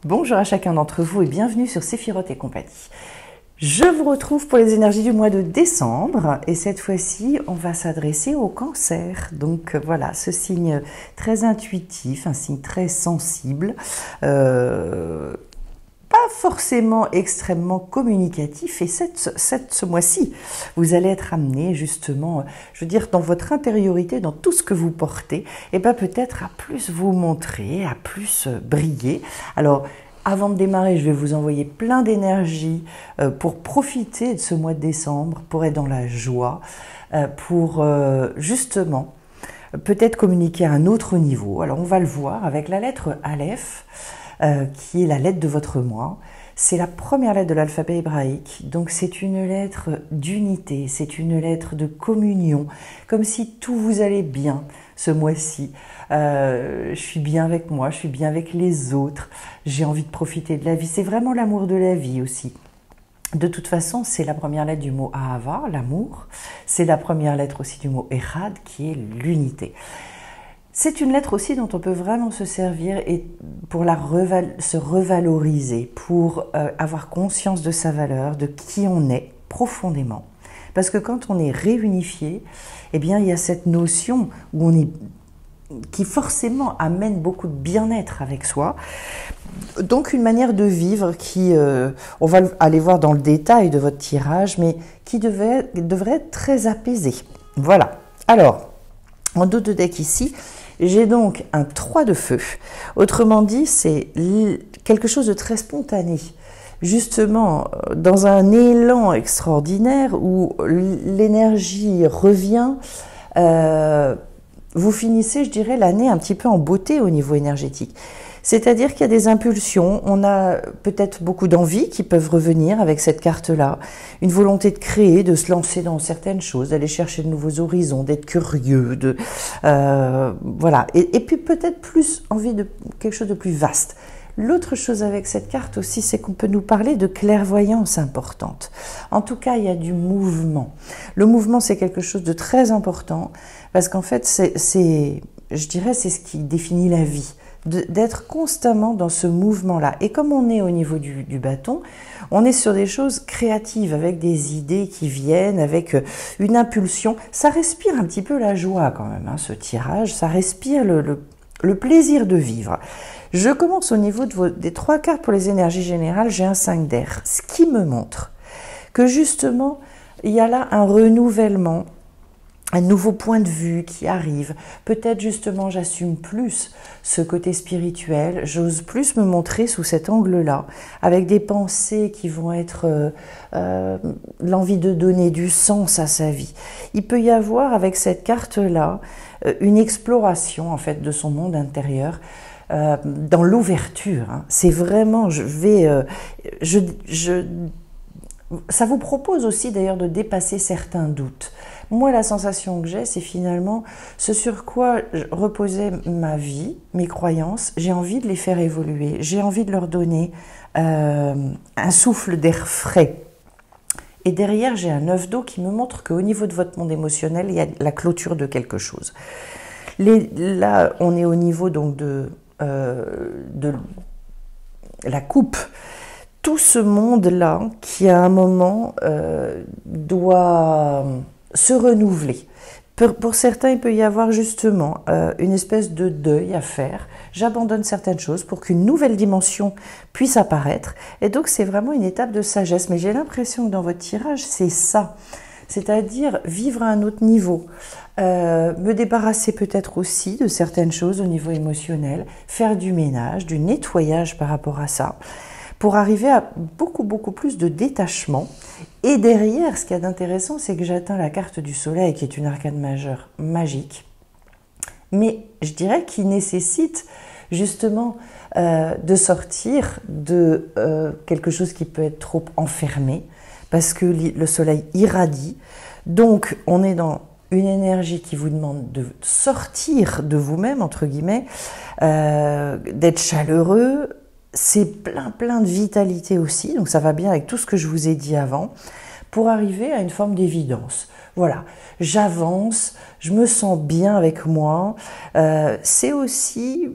Bonjour à chacun d'entre vous et bienvenue sur Séphiroth et compagnie. Je vous retrouve pour les énergies du mois de décembre et cette fois-ci, on va s'adresser au Cancer. Donc voilà, ce signe très intuitif, un signe très sensible, pas forcément extrêmement communicatif et ce mois-ci, vous allez être amené justement, je veux dire, dans votre intériorité, dans tout ce que vous portez, et bien peut-être à plus vous montrer, à plus briller. Alors, avant de démarrer, je vais vous envoyer plein d'énergie pour profiter de ce mois de décembre, pour être dans la joie, pour justement peut-être communiquer à un autre niveau. Alors on va le voir avec la lettre Aleph, qui est la lettre de votre mois. C'est la première lettre de l'alphabet hébraïque, donc c'est une lettre d'unité, c'est une lettre de communion, comme si tout vous allait bien ce mois-ci. Je suis bien avec moi, je suis bien avec les autres, j'ai envie de profiter de la vie, c'est vraiment l'amour de la vie aussi. De toute façon, c'est la première lettre du mot Ahava, l'amour, c'est la première lettre aussi du mot Echad, qui est l'unité. C'est une lettre aussi dont on peut vraiment se servir et pour se revaloriser, pour avoir conscience de sa valeur, de qui on est profondément. Parce que quand on est réunifié, eh bien, il y a cette notion où qui forcément amène beaucoup de bien-être avec soi. Donc une manière de vivre qui, on va aller voir dans le détail de votre tirage, mais qui devrait être très apaisée. Voilà. Alors, en dos de deck ici, j'ai donc un 3 de feu. Autrement dit, c'est quelque chose de très spontané. Justement, dans un élan extraordinaire où l'énergie revient, vous finissez, je dirais, l'année un petit peu en beauté au niveau énergétique. C'est-à-dire qu'il y a des impulsions, on a peut-être beaucoup d'envies qui peuvent revenir avec cette carte-là, une volonté de créer, de se lancer dans certaines choses, d'aller chercher de nouveaux horizons, d'être curieux, voilà. Et puis peut-être plus envie de quelque chose de plus vaste. L'autre chose avec cette carte aussi, c'est qu'on peut nous parler de clairvoyance importante. En tout cas, il y a du mouvement. Le mouvement, c'est quelque chose de très important parce qu'en fait, je dirais, c'est ce qui définit la vie. D'être constamment dans ce mouvement-là. Et comme on est au niveau du bâton, on est sur des choses créatives, avec des idées qui viennent, avec une impulsion. Ça respire un petit peu la joie quand même, hein, ce tirage. Ça respire le plaisir de vivre. Je commence au niveau des 3 cartes pour les énergies générales. J'ai un 5 d'air, ce qui me montre que justement, il y a là un renouvellement, un nouveau point de vue qui arrive. Peut-être justement j'assume plus ce côté spirituel, j'ose plus me montrer sous cet angle-là, avec des pensées qui vont être l'envie de donner du sens à sa vie. Il peut y avoir avec cette carte-là une exploration en fait de son monde intérieur, dans l'ouverture. Hein. C'est vraiment, ça vous propose aussi d'ailleurs de dépasser certains doutes. Moi, la sensation que j'ai, c'est finalement ce sur quoi reposait ma vie, mes croyances, j'ai envie de les faire évoluer, j'ai envie de leur donner un souffle d'air frais. Et derrière, j'ai un 9 d'eau qui me montre qu'au niveau de votre monde émotionnel, il y a la clôture de quelque chose. Là, on est au niveau donc de la coupe. Tout ce monde-là qui à un moment doit se renouveler. Pour certains, il peut y avoir justement une espèce de deuil à faire. J'abandonne certaines choses pour qu'une nouvelle dimension puisse apparaître. Et donc, c'est vraiment une étape de sagesse. Mais j'ai l'impression que dans votre tirage, c'est ça. C'est-à-dire vivre à un autre niveau. Me débarrasser peut-être aussi de certaines choses au niveau émotionnel. Faire du ménage, du nettoyage par rapport à ça. Pour arriver à beaucoup plus de détachement. Et derrière, ce qu'il y a d'intéressant, c'est que j'atteins la carte du soleil, qui est une arcane majeure magique, mais je dirais qu'il nécessite justement de sortir de quelque chose qui peut être trop enfermé, parce que le soleil irradie, donc on est dans une énergie qui vous demande de sortir de vous-même, entre guillemets, d'être chaleureux. C'est plein de vitalité aussi, donc ça va bien avec tout ce que je vous ai dit avant, pour arriver à une forme d'évidence. Voilà, j'avance, je me sens bien avec moi. C'est aussi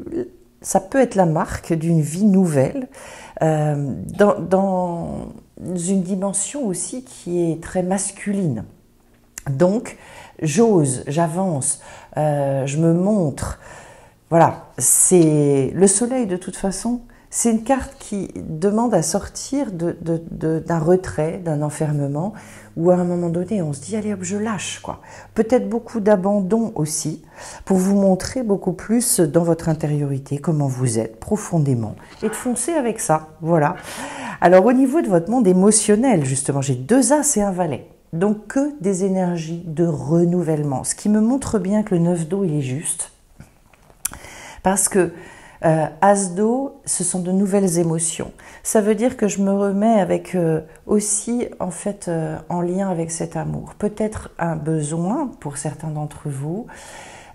ça peut être la marque d'une vie nouvelle, dans une dimension aussi qui est très masculine. Donc, j'ose, j'avance, je me montre. Voilà, c'est le soleil de toute façon. C'est une carte qui demande à sortir d'un retrait, d'un enfermement, où à un moment donné, on se dit, allez hop, je lâche, quoi. Peut-être beaucoup d'abandon aussi, pour vous montrer beaucoup plus dans votre intériorité, comment vous êtes profondément, et de foncer avec ça, voilà. Alors au niveau de votre monde émotionnel, justement, j'ai 2 As et un Valet. Donc que des énergies de renouvellement, ce qui me montre bien que le 9 d'eau, il est juste, parce que As d'eau, ce sont de nouvelles émotions. Ça veut dire que je me remets avec aussi, en fait, en lien avec cet amour. Peut-être un besoin, pour certains d'entre vous,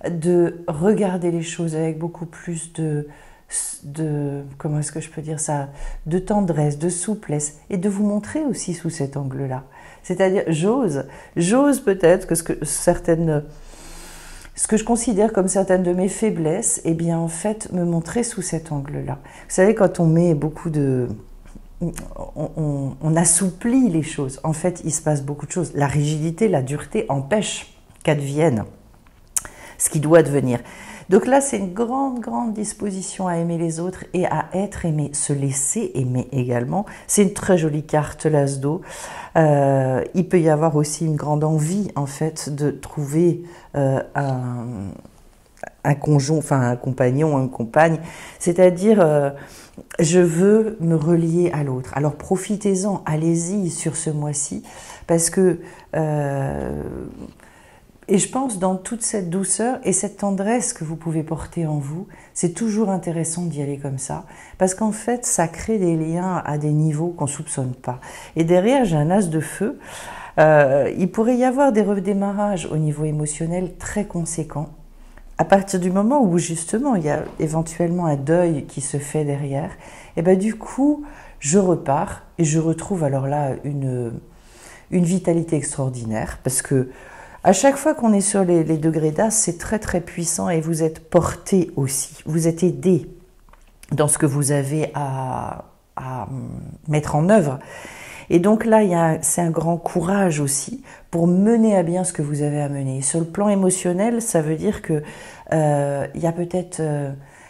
de regarder les choses avec beaucoup plus de comment est-ce que je peux dire ça, de tendresse, de souplesse, et de vous montrer aussi sous cet angle-là. C'est-à-dire, j'ose peut-être que ce que je considère comme certaines de mes faiblesses, eh bien en fait, me montrer sous cet angle-là. Vous savez, quand on met beaucoup de... On assouplit les choses. En fait, il se passe beaucoup de choses. La rigidité, la dureté empêche qu'advienne ce qui doit devenir. Donc là, c'est une grande, grande disposition à aimer les autres et à être aimé, se laisser aimer également. C'est une très jolie carte, l'As d'eau. Il peut y avoir aussi une grande envie, en fait, de trouver un conjoint, enfin un compagnon, une compagne. C'est-à-dire, je veux me relier à l'autre. Alors profitez-en, allez-y sur ce mois-ci, parce que... et je pense dans toute cette douceur et cette tendresse que vous pouvez porter en vous, c'est toujours intéressant d'y aller comme ça, parce qu'en fait, ça crée des liens à des niveaux qu'on ne soupçonne pas. Et derrière, j'ai un As de feu. Il pourrait y avoir des redémarrages au niveau émotionnel très conséquents, à partir du moment où justement, il y a éventuellement un deuil qui se fait derrière, et ben du coup, je repars et je retrouve alors là une vitalité extraordinaire, parce que à chaque fois qu'on est sur les degrés d'As, c'est très très puissant et vous êtes porté aussi. Vous êtes aidé dans ce que vous avez à mettre en œuvre. Et donc là, c'est un grand courage aussi pour mener à bien ce que vous avez à mener. Sur le plan émotionnel, ça veut dire que il y a peut-être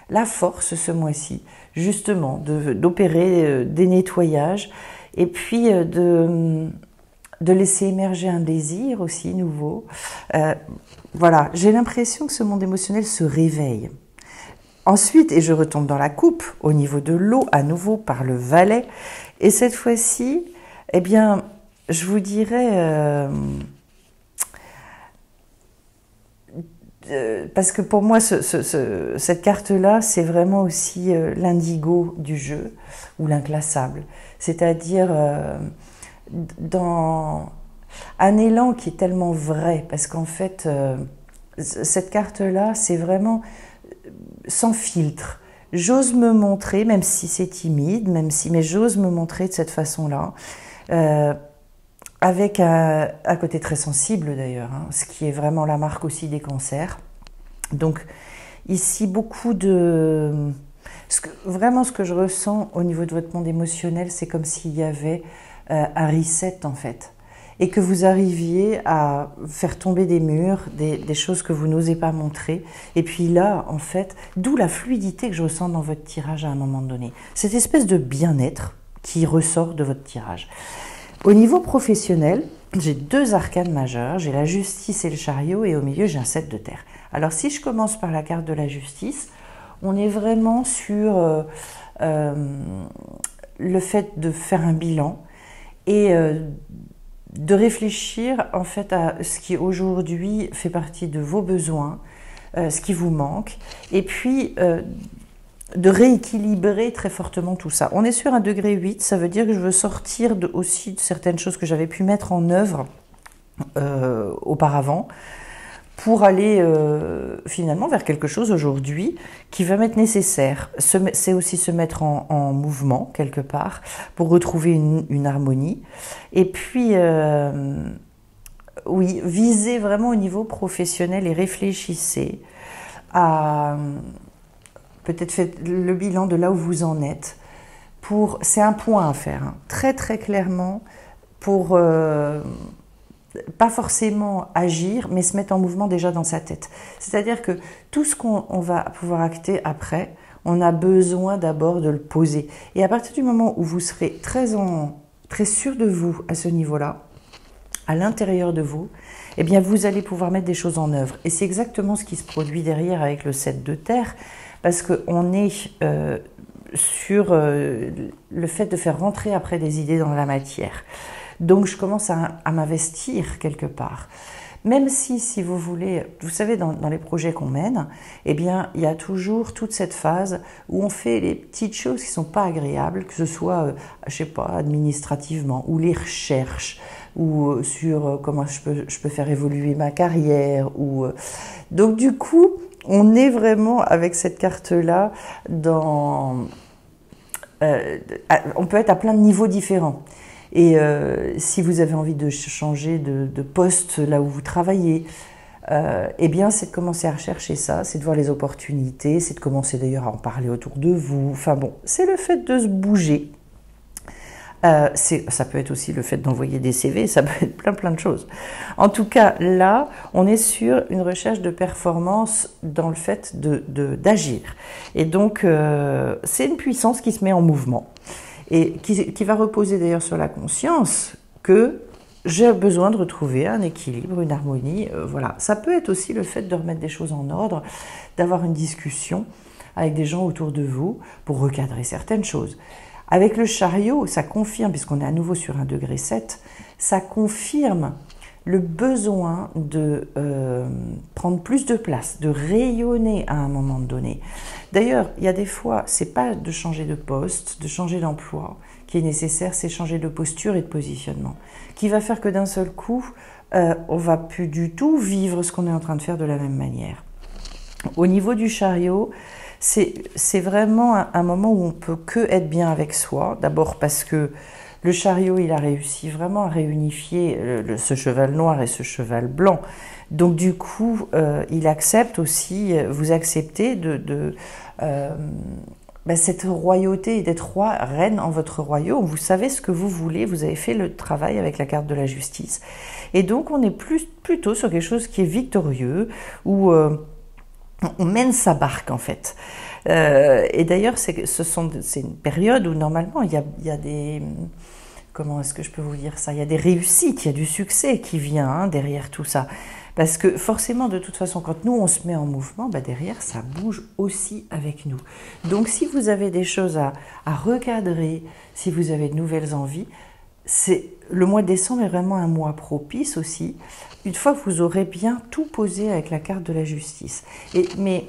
la force ce mois-ci, justement, d'opérer des nettoyages et puis de laisser émerger un désir aussi nouveau. Voilà, j'ai l'impression que ce monde émotionnel se réveille. Ensuite, et je retombe dans la coupe, au niveau de l'eau, à nouveau par le Valet, et cette fois-ci, eh bien, je vous dirais... parce que pour moi, cette carte-là, c'est vraiment aussi l'indigo du jeu, ou l'inclassable. C'est-à-dire... dans un élan qui est tellement vrai, parce qu'en fait, cette carte-là, c'est vraiment sans filtre. J'ose me montrer, même si c'est timide, mais j'ose me montrer de cette façon-là, avec un côté très sensible d'ailleurs, hein, ce qui est vraiment la marque aussi des cancers. Donc ici, beaucoup de... vraiment ce que je ressens au niveau de votre monde émotionnel, c'est comme s'il y avait un reset en fait, et que vous arriviez à faire tomber des murs, des choses que vous n'osez pas montrer, et puis là en fait, d'où la fluidité que je ressens dans votre tirage à un moment donné, cette espèce de bien-être qui ressort de votre tirage. Au niveau professionnel, j'ai 2 arcanes majeurs, j'ai la justice et le chariot, et au milieu j'ai un 7 de terre. Alors si je commence par la carte de la justice, on est vraiment sur le fait de faire un bilan, et de réfléchir en fait à ce qui aujourd'hui fait partie de vos besoins, ce qui vous manque, et puis de rééquilibrer très fortement tout ça. On est sur un degré 8, ça veut dire que je veux sortir aussi de certaines choses que j'avais pu mettre en œuvre auparavant, pour aller finalement vers quelque chose aujourd'hui qui va m'être nécessaire. C'est aussi se mettre en mouvement quelque part pour retrouver une harmonie. Et puis, oui, visez vraiment au niveau professionnel et réfléchissez à peut-être faites le bilan de là où vous en êtes. C'est un point à faire, hein, très très clairement, pour pas forcément agir, mais se mettre en mouvement déjà dans sa tête. C'est-à-dire que tout ce qu'on va pouvoir acter après, on a besoin d'abord de le poser. Et à partir du moment où vous serez très sûr de vous à ce niveau-là, à l'intérieur de vous, eh bien vous allez pouvoir mettre des choses en œuvre. Et c'est exactement ce qui se produit derrière avec le 7 de terre, parce qu'on est sur le fait de faire rentrer après des idées dans la matière. Donc je commence à m'investir quelque part. Même si vous voulez, vous savez, dans les projets qu'on mène, eh bien, il y a toujours toute cette phase où on fait les petites choses qui ne sont pas agréables, que ce soit, je sais pas, administrativement, ou les recherches, ou sur comment je peux faire évoluer ma carrière. Donc du coup, on est vraiment avec cette carte-là on peut être à plein de niveaux différents. Et si vous avez envie de changer de poste là où vous travaillez, eh bien c'est de commencer à rechercher ça, c'est de voir les opportunités, c'est de commencer d'ailleurs à en parler autour de vous. Enfin bon, c'est le fait de se bouger. Ça peut être aussi le fait d'envoyer des CV, ça peut être plein de choses. En tout cas, là, on est sur une recherche de performance dans le fait d'agir. Et donc, c'est une puissance qui se met en mouvement et qui va reposer d'ailleurs sur la conscience que j'ai besoin de retrouver un équilibre, une harmonie. Voilà. Ça peut être aussi le fait de remettre des choses en ordre, d'avoir une discussion avec des gens autour de vous pour recadrer certaines choses. Avec le chariot, ça confirme, puisqu'on est à nouveau sur un degré 7, ça confirme le besoin de prendre plus de place, de rayonner à un moment donné. D'ailleurs, il y a des fois, c'est pas de changer de poste, de changer d'emploi qui est nécessaire, c'est changer de posture et de positionnement, qui va faire que d'un seul coup, on va plus du tout vivre ce qu'on est en train de faire de la même manière. Au niveau du chariot, c'est vraiment un moment où on peut que être bien avec soi. D'abord parce que le chariot, il a réussi vraiment à réunifier ce cheval noir et ce cheval blanc. Donc du coup, il accepte aussi, vous acceptez cette royauté et d'être roi, reine en votre royaume. Vous savez ce que vous voulez, vous avez fait le travail avec la carte de la justice. Et donc on est plutôt sur quelque chose qui est victorieux, où on mène sa barque en fait. Et d'ailleurs, c'est une période où normalement il y a des... Comment est-ce que je peux vous dire ça? Il y a des réussites, il y a du succès qui vient derrière tout ça. Parce que forcément, de toute façon, quand nous on se met en mouvement, derrière ça bouge aussi avec nous. Donc si vous avez des choses à recadrer, si vous avez de nouvelles envies, le mois de décembre est vraiment un mois propice aussi, une fois que vous aurez bien tout posé avec la carte de la justice. Mais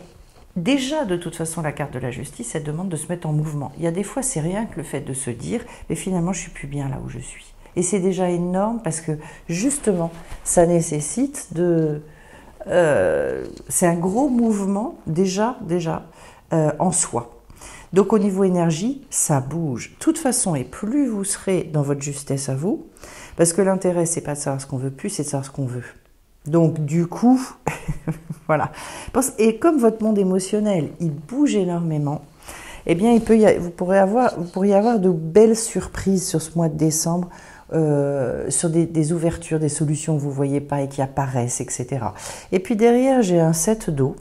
déjà, de toute façon, la carte de la justice, elle demande de se mettre en mouvement. Il y a des fois, c'est rien que le fait de se dire « mais finalement, je suis plus bien là où je suis ». Et c'est déjà énorme parce que, justement, ça nécessite c'est un gros mouvement, déjà en soi. Donc au niveau énergie, ça bouge. De toute façon, et plus vous serez dans votre justesse à vous, parce que l'intérêt, c'est pas de savoir ce qu'on veut plus, c'est de savoir ce qu'on veut. Donc du coup, voilà. Et comme votre monde émotionnel, il bouge énormément, eh bien vous pourriez avoir de belles surprises sur ce mois de décembre, sur des ouvertures, des solutions que vous ne voyez pas et qui apparaissent, etc. Et puis derrière, j'ai un 7 d'eau.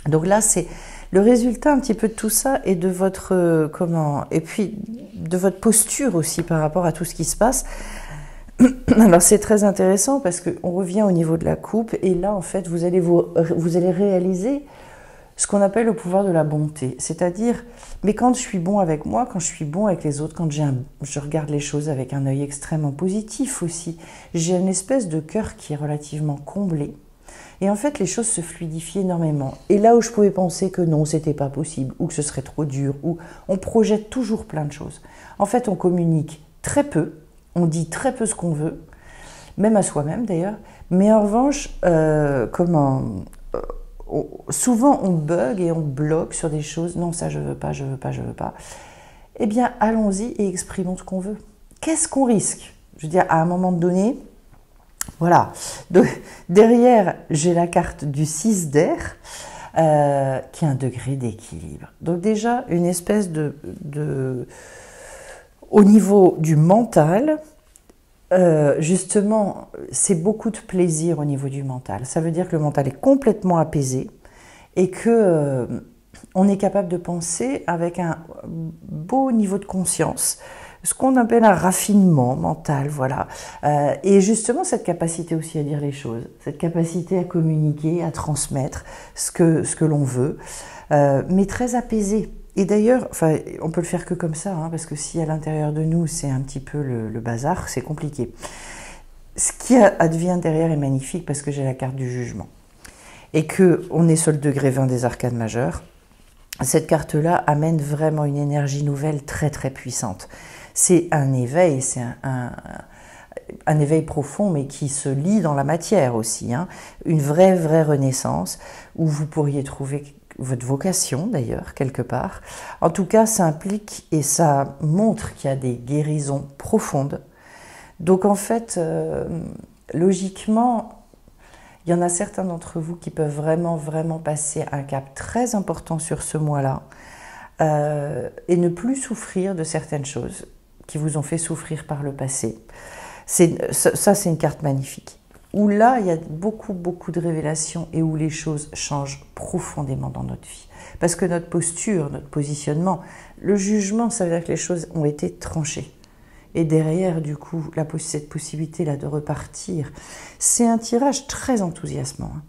Donc là, c'est le résultat un petit peu de tout ça et de votre et puis de votre posture aussi par rapport à tout ce qui se passe. Alors c'est très intéressant parce qu'on revient au niveau de la coupe et là en fait vous allez réaliser ce qu'on appelle le pouvoir de la bonté, c'est-à-dire mais quand je suis bon avec moi, quand je suis bon avec les autres, quand je regarde les choses avec un œil extrêmement positif aussi, j'ai une espèce de cœur qui est relativement comblé. Et en fait, les choses se fluidifient énormément. Et là où je pouvais penser que non, c'était pas possible, ou que ce serait trop dur, ou on projette toujours plein de choses. En fait, on communique très peu, on dit très peu ce qu'on veut, même à soi-même d'ailleurs. Mais en revanche, souvent on bug et on bloque sur des choses. Non, ça je veux pas, je veux pas, je veux pas. Eh bien, allons-y et exprimons ce qu'on veut. Qu'est-ce qu'on risque? Je veux dire, à un moment donné. Voilà, donc derrière j'ai la carte du 6 d'air, qui est un degré d'équilibre. Donc déjà, une espèce au niveau du mental, justement, c'est beaucoup de plaisir au niveau du mental. Ça veut dire que le mental est complètement apaisé et que on est capable de penser avec un beau niveau de conscience, ce qu'on appelle un raffinement mental, voilà. Et justement, cette capacité aussi à dire les choses, cette capacité à communiquer, à transmettre ce que l'on veut, mais très apaisé. Et d'ailleurs, enfin, on peut le faire que comme ça, hein, parce que si à l'intérieur de nous, c'est un petit peu le bazar, c'est compliqué. Ce qui advient derrière est magnifique parce que j'ai la carte du jugement. Et qu'on est sur le degré 20 des arcanes majeures. Cette carte-là amène vraiment une énergie nouvelle très très puissante. C'est un éveil, c'est un éveil profond, mais qui se lie dans la matière aussi. Hein. Une vraie renaissance, où vous pourriez trouver votre vocation d'ailleurs, quelque part. En tout cas, ça implique et ça montre qu'il y a des guérisons profondes. Donc en fait, logiquement, il y en a certains d'entre vous qui peuvent vraiment passer un cap très important sur ce mois-là et ne plus souffrir de certaines choses qui vous ont fait souffrir par le passé. Ça, c'est une carte magnifique. Où là, il y a beaucoup de révélations et où les choses changent profondément dans notre vie. Parce que notre posture, notre positionnement, le jugement, ça veut dire que les choses ont été tranchées. Et derrière, du coup, cette possibilité-là de repartir, c'est un tirage très enthousiasmant. Hein.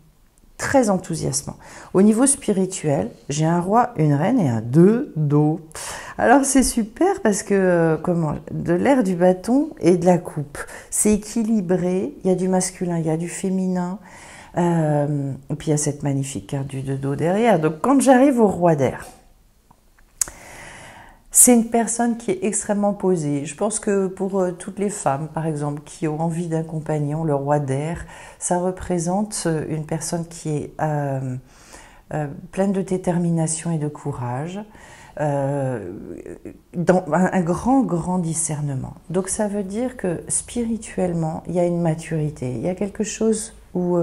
Très enthousiasmant. Au niveau spirituel, j'ai un roi, une reine et un 2 dos. Alors c'est super parce que de l'air du bâton et de la coupe. C'est équilibré, il y a du masculin, il y a du féminin. Et puis il y a cette magnifique carte du 2 dos derrière. Donc quand j'arrive au roi d'air, c'est une personne qui est extrêmement posée. Je pense que pour toutes les femmes, par exemple, qui ont envie d'un compagnon, le roi d'air, ça représente une personne qui est pleine de détermination et de courage, dans un grand discernement. Donc ça veut dire que spirituellement, il y a une maturité, il y a quelque chose où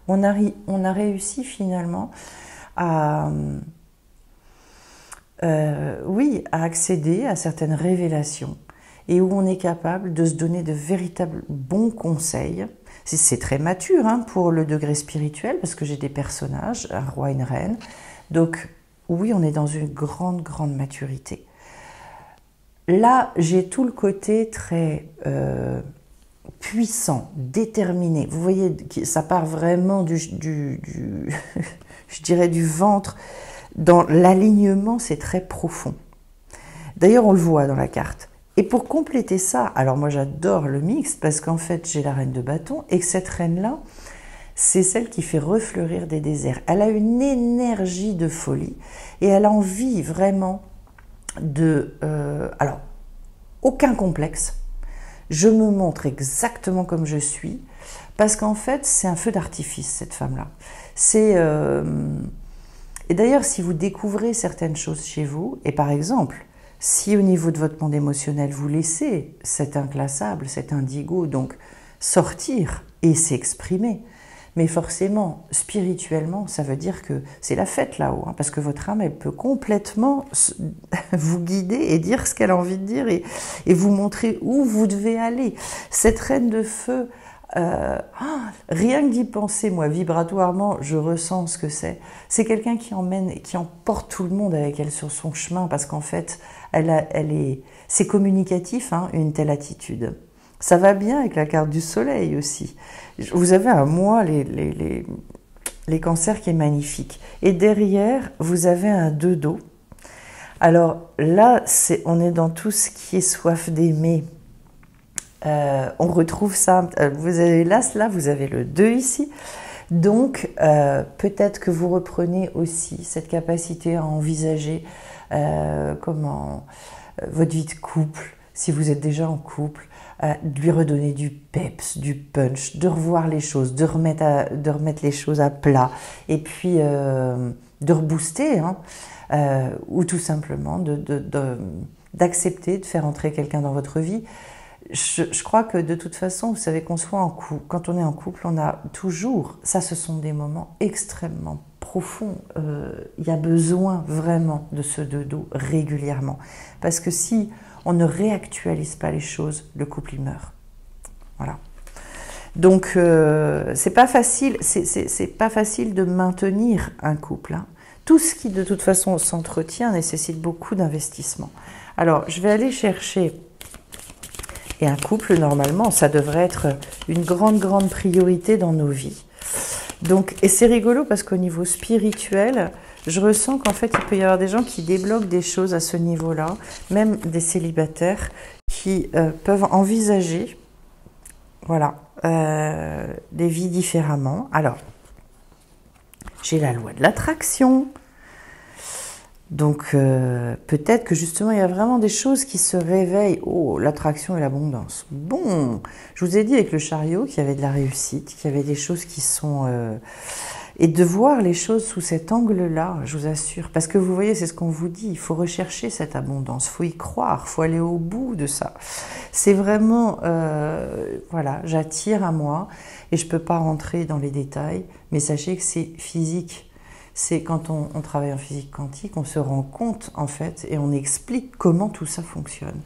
on a réussi finalement à accéder à certaines révélations et où on est capable de se donner de véritables bons conseils. C'est très mature hein, pour le degré spirituel parce que j'ai des personnages, un roi et une reine. Donc oui, on est dans une grande maturité. Là, j'ai tout le côté très puissant, déterminé. Vous voyez, ça part vraiment je dirais du ventre. Dans l'alignement, c'est très profond. D'ailleurs, on le voit dans la carte. Et pour compléter ça, alors moi j'adore le mix parce qu'en fait j'ai la reine de bâton et que cette reine-là, c'est celle qui fait refleurir des déserts. Elle a une énergie de folie et elle a envie vraiment alors, aucun complexe. Je me montre exactement comme je suis parce qu'en fait c'est un feu d'artifice cette femme-là. Et d'ailleurs, si vous découvrez certaines choses chez vous, et par exemple, si au niveau de votre monde émotionnel, vous laissez cet inclassable, cet indigo, donc sortir et s'exprimer, mais forcément, spirituellement, ça veut dire que c'est la fête là-haut, hein, parce que votre âme, elle peut complètement vous guider et dire ce qu'elle a envie de dire et vous montrer où vous devez aller. Cette reine de feu, rien que d'y penser, moi, vibratoirement, je ressens ce que c'est. C'est quelqu'un qui emporte tout le monde avec elle sur son chemin, parce qu'en fait, c'est communicatif, hein, une telle attitude. Ça va bien avec la carte du soleil aussi. Vous avez un mois, les cancers, qui est magnifique. Et derrière, vous avez un 2 dos. Alors là, on est dans tout ce qui est soif d'aimer. On retrouve ça, vous avez l'As là, vous avez le 2 ici, donc peut-être que vous reprenez aussi cette capacité à envisager votre vie de couple, si vous êtes déjà en couple, de lui redonner du peps, du punch, de revoir les choses, de remettre les choses à plat, et puis de rebooster, hein, ou tout simplement d'accepter de faire entrer quelqu'un dans votre vie. Je crois que de toute façon, vous savez qu'on soit en couple, quand on est en couple, on a toujours, ça ce sont des moments extrêmement profond. Il y a besoin vraiment de ce dodo régulièrement. Parce que si on ne réactualise pas les choses, le couple il meurt. Voilà. Donc c'est pas facile de maintenir un couple. Hein. Tout ce qui de toute façon s'entretient nécessite beaucoup d'investissement. Alors je vais aller chercher, et un couple normalement ça devrait être une grande priorité dans nos vies. Donc, et c'est rigolo parce qu'au niveau spirituel, je ressens qu'en fait il peut y avoir des gens qui débloquent des choses à ce niveau-là, même des célibataires qui peuvent envisager, voilà, des vies différemment. Alors, j'ai la loi de l'attraction. Donc, peut-être que justement, il y a vraiment des choses qui se réveillent. Oh, l'attraction et l'abondance. Bon, je vous ai dit avec le chariot qu'il y avait de la réussite, qu'il y avait des choses qui sont... Et de voir les choses sous cet angle-là, je vous assure. Parce que vous voyez, c'est ce qu'on vous dit, il faut rechercher cette abondance, il faut y croire, il faut aller au bout de ça. C'est vraiment... voilà, j'attire à moi, et je ne peux pas rentrer dans les détails, mais sachez que c'est physique. C'est quand on travaille en physique quantique, on se rend compte en fait et on explique comment tout ça fonctionne.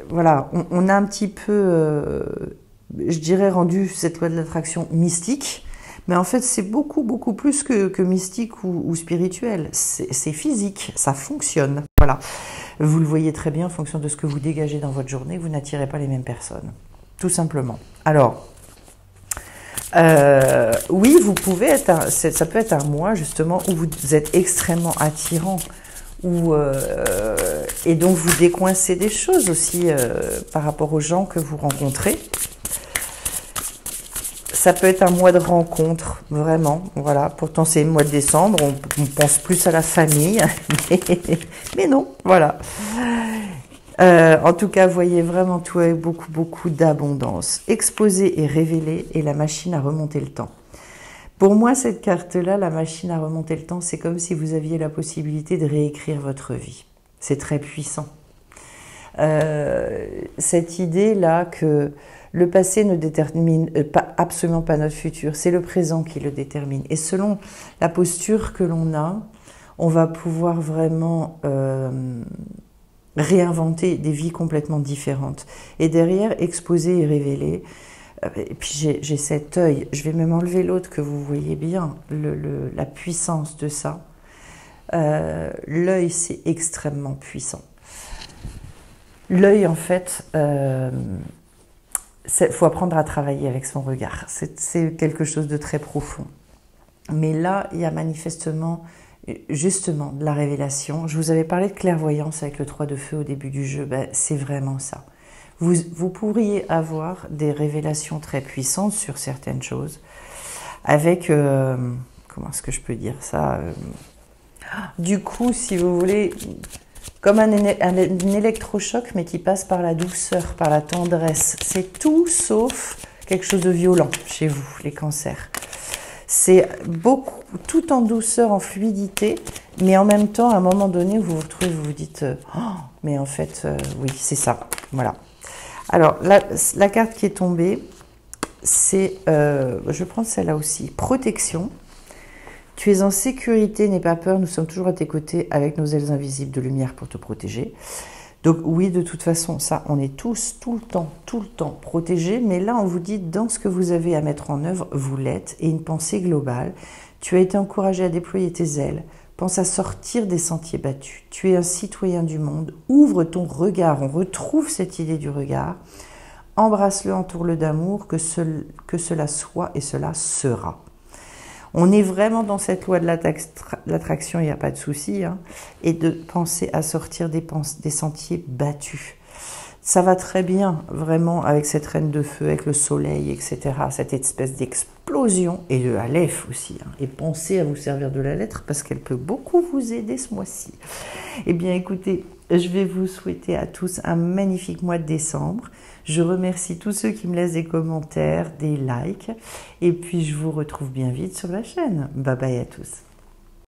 Voilà, on a un petit peu, je dirais, rendu cette loi de l'attraction mystique, mais en fait c'est beaucoup plus que mystique ou spirituel. C'est physique, ça fonctionne. Voilà, vous le voyez très bien en fonction de ce que vous dégagez dans votre journée, vous n'attirez pas les mêmes personnes, tout simplement. Alors. Oui, vous pouvez être, ça peut être un mois justement où vous êtes extrêmement attirant, et donc vous décoincez des choses aussi par rapport aux gens que vous rencontrez. Ça peut être un mois de rencontre, vraiment, voilà. Pourtant c'est le mois de décembre, on pense plus à la famille, mais non, voilà. En tout cas, voyez vraiment tout avec beaucoup d'abondance. Exposer et révéler et la machine à remonter le temps. Pour moi, cette carte-là, la machine à remonter le temps, c'est comme si vous aviez la possibilité de réécrire votre vie. C'est très puissant. Cette idée-là que le passé ne détermine absolument pas notre futur, c'est le présent qui le détermine. Et selon la posture que l'on a, on va pouvoir vraiment... réinventer des vies complètement différentes. Et derrière, exposer et révéler. Et puis j'ai cet œil, je vais même enlever l'autre que vous voyez bien, la puissance de ça. L'œil, c'est extrêmement puissant. L'œil, en fait, faut apprendre à travailler avec son regard. C'est quelque chose de très profond. Mais là, il y a manifestement... justement, de la révélation. Je vous avais parlé de clairvoyance avec le 3 de feu au début du jeu, ben, c'est vraiment ça. Vous pourriez avoir des révélations très puissantes sur certaines choses, avec, comment est-ce que je peux dire ça, du coup, si vous voulez, comme un électrochoc, mais qui passe par la douceur, par la tendresse. C'est tout sauf quelque chose de violent chez vous, les cancers. C'est beaucoup, tout en douceur, en fluidité, mais en même temps, à un moment donné, vous vous retrouvez, vous vous dites, oh, mais en fait, oui, c'est ça, voilà. Alors, la carte qui est tombée, c'est, je vais prendre celle-là aussi, protection. Tu es en sécurité, n'aie pas peur, nous sommes toujours à tes côtés avec nos ailes invisibles de lumière pour te protéger. Donc oui, de toute façon, ça, on est tous, tout le temps protégés, mais là, on vous dit, dans ce que vous avez à mettre en œuvre, vous l'êtes, et une pensée globale. Tu as été encouragé à déployer tes ailes, pense à sortir des sentiers battus. Tu es un citoyen du monde, ouvre ton regard, on retrouve cette idée du regard, embrasse-le, entoure-le d'amour, que cela soit et cela sera. On est vraiment dans cette loi de l'attraction, il n'y a pas de souci, hein, et de penser à sortir des sentiers battus. Ça va très bien, vraiment, avec cette reine de feu, avec le soleil, etc., cette espèce d'explosion, et de la lettre aussi. Hein, et pensez à vous servir de la lettre, parce qu'elle peut beaucoup vous aider ce mois-ci. Eh bien, écoutez, je vais vous souhaiter à tous un magnifique mois de décembre. Je remercie tous ceux qui me laissent des commentaires, des likes. Et puis, je vous retrouve bien vite sur la chaîne. Bye bye à tous.